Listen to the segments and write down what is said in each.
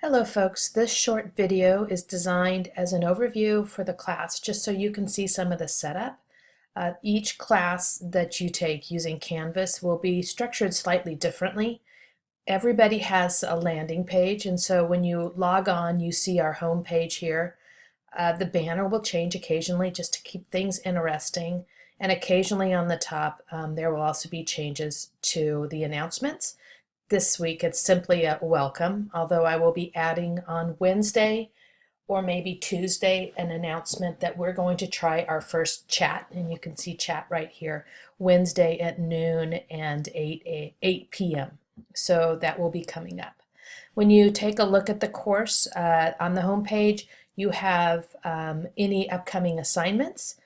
Hello folks, this short video is designed as an overview for the class just so you can see some of the setup. Each class that you take using Canvas will be structured slightly differently. Everybody has a landing page, and so when you log on you see our home page here. The banner will change occasionally just to keep things interesting, and occasionally on the top there will also be changes to the announcements. This week it's simply a welcome, although I will be adding on Wednesday or maybe Tuesday an announcement that we're going to try our first chat, and you can see chat right here, Wednesday at noon and 8 p.m. So that will be coming up. When you take a look at the course on the home page, you have any upcoming assignments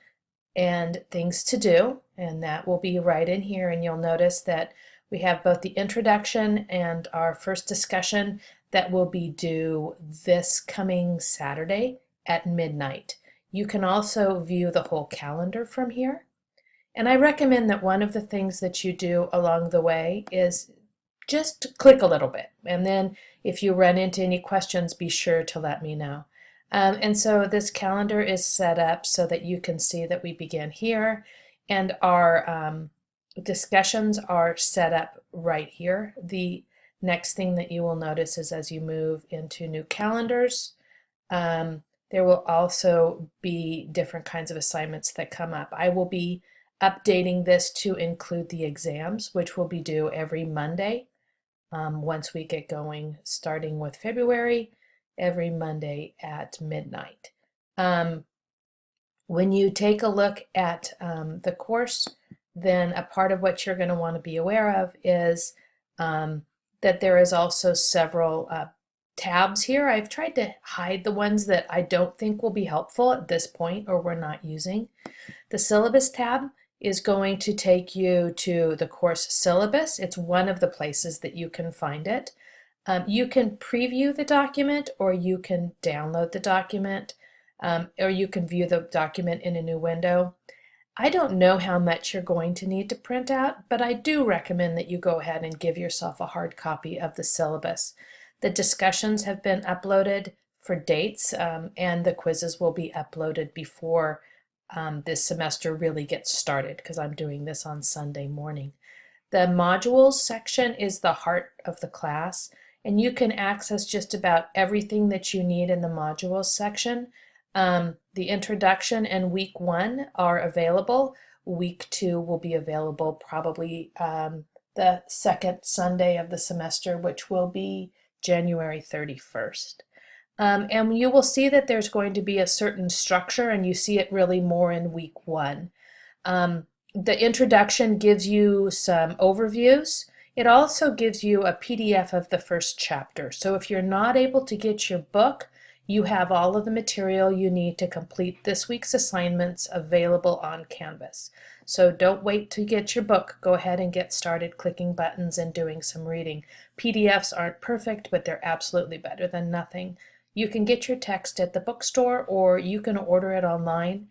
and things to do, and that will be right in here, and you'll notice that we have both the introduction and our first discussion that will be due this coming Saturday at midnight. You can also view the whole calendar from here. And I recommend that one of the things that you do along the way is just click a little bit. And then if you run into any questions, be sure to let me know. And so this calendar is set up so that you can see that we begin here, and our discussions are set up right here. The next thing that you will notice is as you move into new calendars, there will also be different kinds of assignments that come up. I will be updating this to include the exams, which will be due every Monday once we get going, starting with February, every Monday at midnight. When you take a look at the course, then a part of what you're going to want to be aware of is that there is also several tabs here. I've tried to hide the ones that I don't think will be helpful at this point or we're not using. The syllabus tab is going to take you to the course syllabus. It's one of the places that you can find it. You can preview the document, or you can download the document, or you can view the document in a new window. I don't know how much you're going to need to print out, but I do recommend that you go ahead and give yourself a hard copy of the syllabus. The discussions have been uploaded for dates, and the quizzes will be uploaded before this semester really gets started, because I'm doing this on Sunday morning. The modules section is the heart of the class, and you can access just about everything that you need in the modules section. The introduction and week 1 are available. Week 2 will be available probably the second Sunday of the semester, which will be January 31st. And you will see that there's going to be a certain structure, and you see it really more in week 1. The introduction gives you some overviews. It also gives you a PDF of the first chapter. So if you're not able to get your book, you have all of the material you need to complete this week's assignments available on Canvas. So don't wait to get your book. Go ahead and get started clicking buttons and doing some reading. PDFs aren't perfect, but they're absolutely better than nothing. You can get your text at the bookstore, or you can order it online.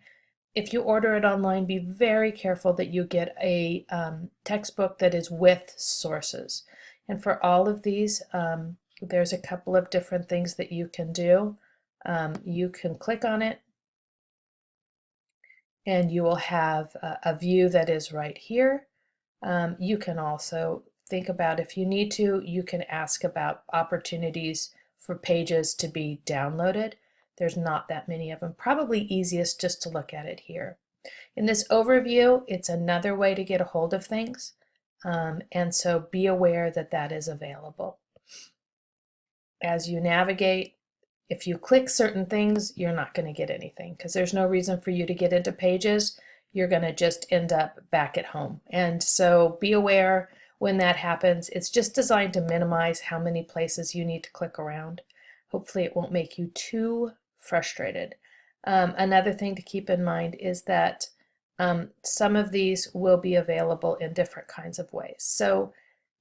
If you order it online, be very careful that you get a textbook that is with sources. And for all of these, there's a couple of different things that you can do. You can click on it, and you will have a view that is right here. You can also think about, if you need to, you can ask about opportunities for pages to be downloaded. There's not that many of them. Probably easiest just to look at it here. In this overview, it's another way to get a hold of things, and so be aware that that is available. As you navigate, if you click certain things, you're not going to get anything, because there's no reason for you to get into pages. You're going to just end up back at home. And so be aware when that happens. It's just designed to minimize how many places you need to click around. Hopefully it won't make you too frustrated. Another thing to keep in mind is that some of these will be available in different kinds of ways. So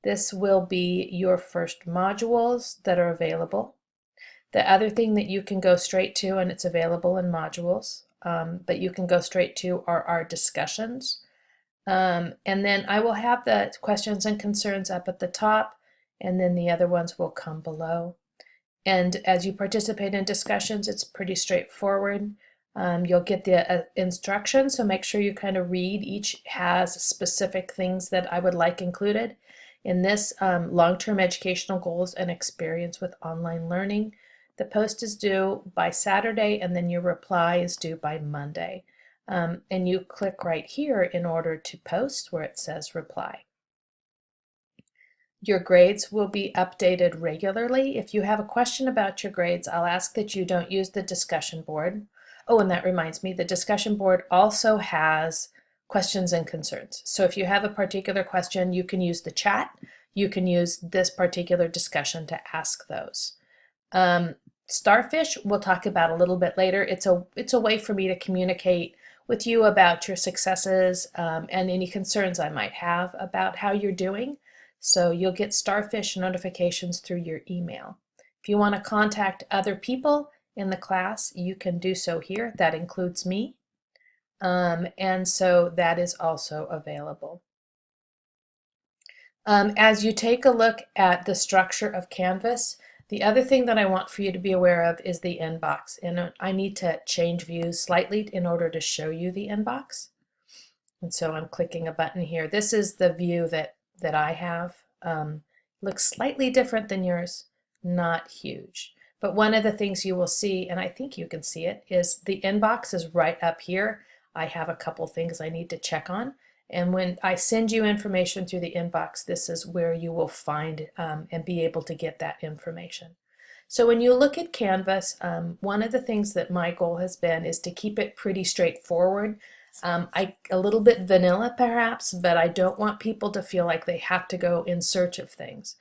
this will be your first modules that are available. The other thing that you can go straight to, and it's available in modules, but you can go straight to, are our discussions. And then I will have the questions and concerns up at the top, and then the other ones will come below. And as you participate in discussions, it's pretty straightforward. You'll get the instructions, so make sure you kind of read. Each has specific things that I would like included. In this, long-term educational goals and experience with online learning. The post is due by Saturday, and then your reply is due by Monday. And you click right here in order to post where it says reply. Your grades will be updated regularly. If you have a question about your grades, I'll ask that you don't use the discussion board. Oh, and that reminds me, the discussion board also has questions and concerns. So if you have a particular question, you can use the chat. You can use this particular discussion to ask those. Starfish we'll talk about a little bit later. It's a way for me to communicate with you about your successes and any concerns I might have about how you're doing. So you'll get Starfish notifications through your email. If you want to contact other people in the class, you can do so here. That includes me. And so that is also available. As you take a look at the structure of Canvas, the other thing that I want for you to be aware of is the inbox. And I need to change views slightly in order to show you the inbox. And so I'm clicking a button here. This is the view that I have. Looks slightly different than yours, not huge. But one of the things you will see, and I think you can see it, is the inbox is right up here. I have a couple things I need to check on. And when I send you information through the inbox, this is where you will find and be able to get that information. So when you look at Canvas, one of the things that my goal has been is to keep it pretty straightforward. A little bit vanilla perhaps, but I don't want people to feel like they have to go in search of things.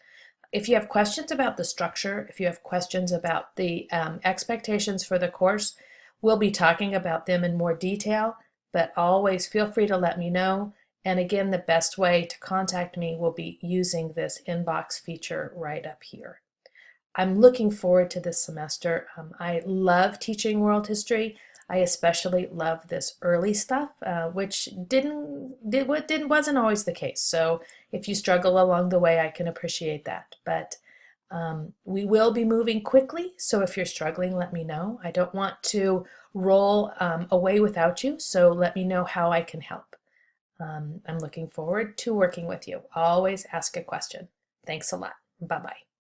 If you have questions about the structure, if you have questions about the expectations for the course, we'll be talking about them in more detail, but always feel free to let me know. And again, the best way to contact me will be using this inbox feature right up here. I'm looking forward to this semester. I love teaching world history. I especially love this early stuff, which wasn't always the case. So if you struggle along the way, I can appreciate that. But we will be moving quickly, so if you're struggling, let me know. I don't want to roll away without you, so let me know how I can help. I'm looking forward to working with you. Always ask a question. Thanks a lot. Bye-bye.